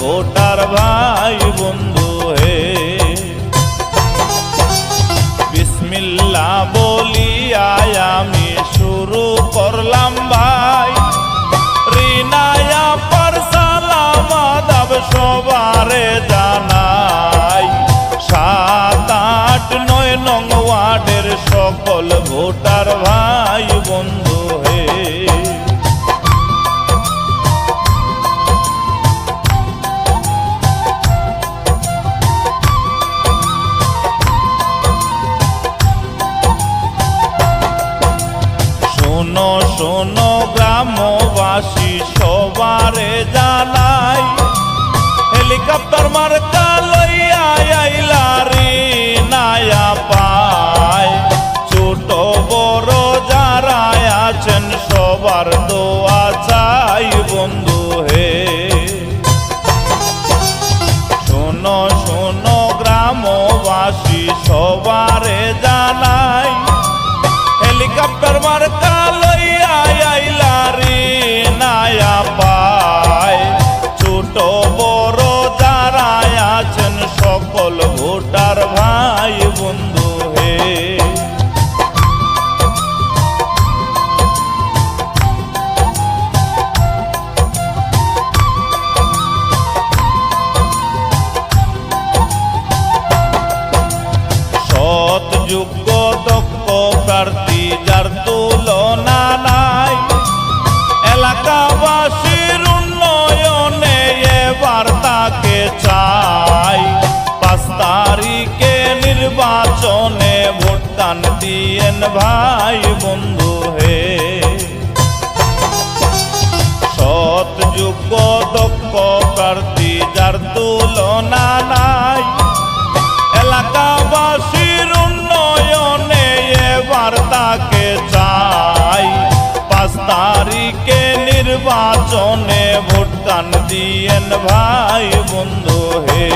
Voter ভাই বন্ধু হে। বিসমিল্লাহ বলিয়া আমি শুরু করলাম ভাই, রিনায়া পার সালাম আদাব সবারে জানাই। 7, 8, 9 নং ওয়ার্ডের সকল ভোটার ভাই বন্ধু হে। শোনো শোনো গ্রামবাসী সবারে জানাই, হেলিকপ্টার মার্কা লইয়া আইলা রিনায়া পায়। ছোট বড় যারা আছেন সবার দোয়া চাই বন্ধু হে। শোনো শোনো গ্রামবাসী সবারে জানাই, হেলিকপ্টার মার্কা লইয়া আইলা রিনায়া পায়। ছোট বড় যারা আছেন সকল ভোটার ভাই বন্ধু হে। সৎ যোগ্য দক্ষ প্রার্থী যার তুলনা নাই, এলাকাবাসীর উন্নয়নে এবার তাকে চাই। 5 তারিখে নির্বাচনে ভোটদান দিয়েন ভাই বন্ধু হে। সৎ যোগ্য দক্ষ প্রার্থী যার তুলনা নাই, এলাকাবাসীর উন্নয়নে এবার তাকে চাই। 5 তারিখে নির্বাচনে ভোটদান দিয়েন ভাই বন্ধু হে।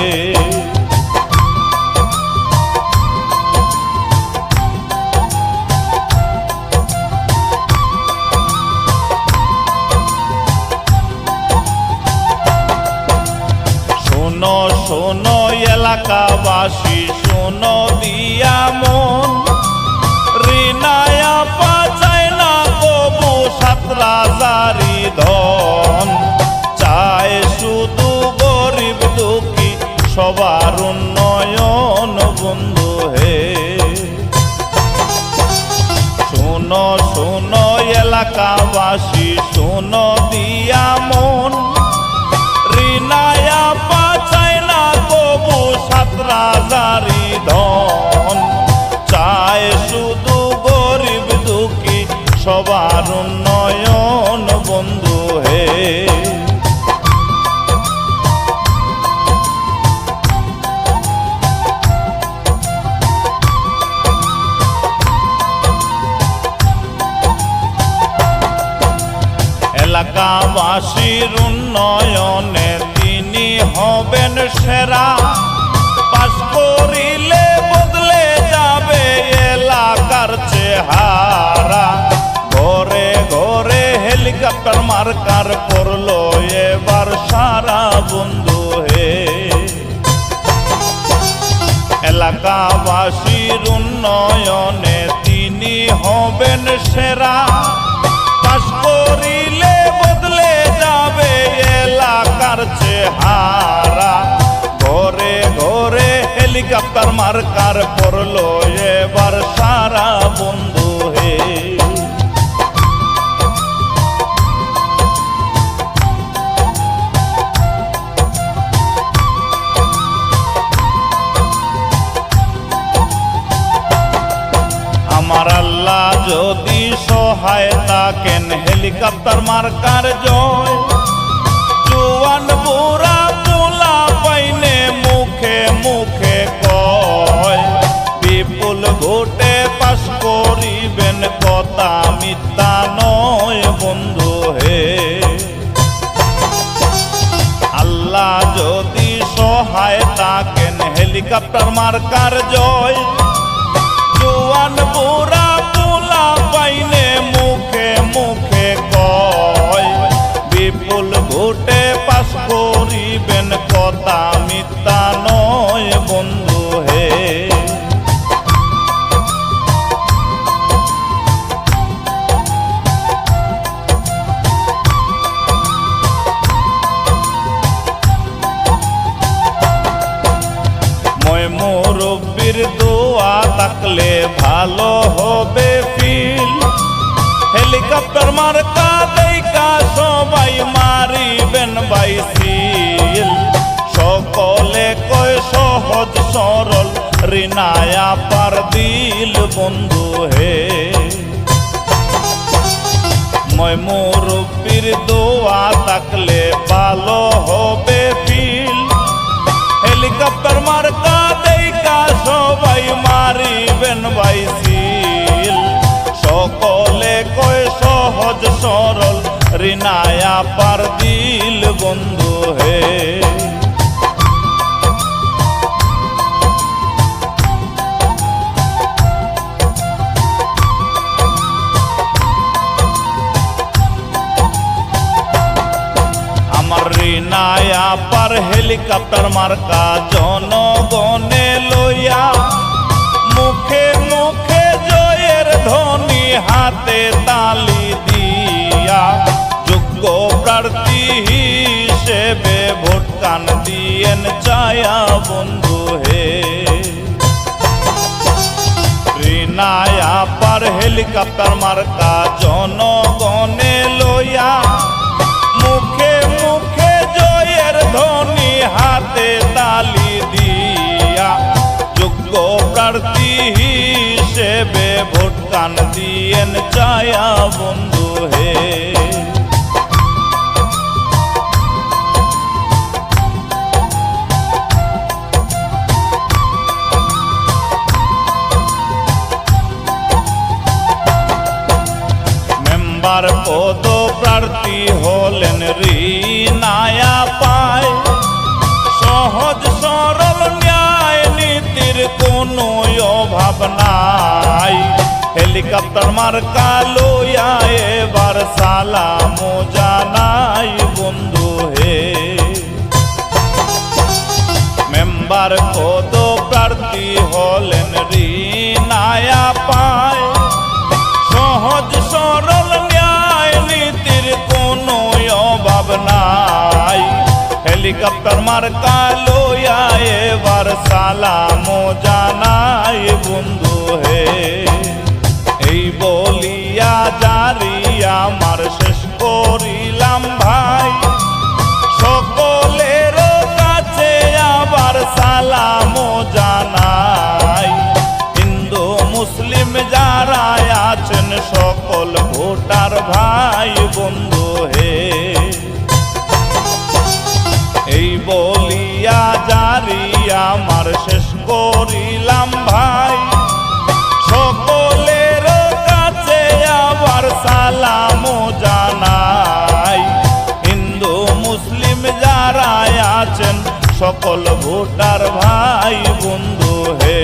শোনো শোনো এলাকাবাসী শোনো দিয়া মন, রিনায়া পাচায় না কবু 7 রাজারি ধন। চায় শুধু গরিব দুঃখী সবার উন্নয়ন বন্ধু হে। শোনো শোনো এলাকাবাসী শোনো দিয়া মন, রিনায়া পাচায় না কবু 7 রাজারি ধন। চায় শুধু গরিব দুঃখী সবার উন্নয়ন বন্ধু হে। এলাকাবাসীর উন্নয়নে তিনি হবেন সেরা। পাস করিলে বদলে যাবে এলাকার চেহারা। ঘরে ঘরে হেলিকপ্টার মার্কার করলো এবার সারা বন্ধু হে। এলাকাবাসীর উন্নয়নে তিনি হবেন সেরা। পাস করিলে বদলে যাবে এলাকার চেহারা। ঘরে ঘরে হেলিকপ্টার মার্কার পড়লো এবার সারা বন্ধু হে। আমার আল্লাহ যদি সহায় থাকেন হেলিকপ্টার মার্কার জয়। জোয়ান বুড়া পোলা পাইনে মুখে মুখে কয়, বিপুল ভোটে পাস করিবেন কথা মিথ্যা নয় বন্ধু হে। আল্লাহ যদি সহায় থাকেন হেলিকপ্টার মার্কার জয়। জোয়ান বুড়া পোলা পাইনে মুখে মুখে কয়, বিপুল ভোটে পাস করিবেন বুঝিবেন কথা মিথ্যা নয় বন্ধু হে। মুরব্বির দোয়া থাকলে ভালো হবে ফিল। হেলিকপ্টার মার্কা দেখা সবাই মারিবেন বাইসিল। সকলে কয় সহজ সরল রিনায়া পার দিল বন্ধু হে। মুরব্বির দোয়া থাকলে ভালো হবে ফিল। হেলিকপ্টার মার্কা দেখা সবাই মারিবেন বাইসিল। সকলে কয় সহজ সরল রিনায়া পার দিল বন্ধু হে। আমার রিনায়া পার হেলিকপ্টার মার্কা জনগণে লইয়া। মুখে মুখে জয়ের ধ্বনি হাতে তালি দিয়া। যোগ্য প্রার্থী হিসেবে ভোট কান দিয়েন চায়া বন্ধু হে। রিনায়া পার হেলিকপ্টার মার্কা জনগণে লইয়া। মুখে মুখে জয়ের ধ্বনি হাতে তালি দিয়া। যোগ্য প্রার্থী হিসেবে ভোট কান দিয়েন চায়া বন্ধু হে। মেম্বার পদ প্রার্থী হলেন রিনায়া পায়। সহজ সরল ন্যায় নীতির কোনো অভাব নাই। হেলিকপ্টার মার্কা লইয়া এবার সালাম জানাই বন্ধু হে। মেম্বার পদ প্রার্থী হলেন রিনায়া পায়। সহজ সরল ন্যায় নীতির কোনো অভাব নাই। হেলিকপ্টার মার্কা লইয়া এবার সালাম জানাই বন্ধু হে। এই বলিয়া জারি আমার শেষ করিলাম ভাই। সকলের কাছে আবার সালাম জানাই। হিন্দু মুসলিম যারা আছেন সকল ভোটার ভাই বন্ধু হে। এই বলিয়া জারি আমার শেষ করিলাম ভাই। সকলের কাছে আবার সালাম জানাই। হিন্দু মুসলিম যারা আছেন সকল ভোটার ভাই বন্ধু হে।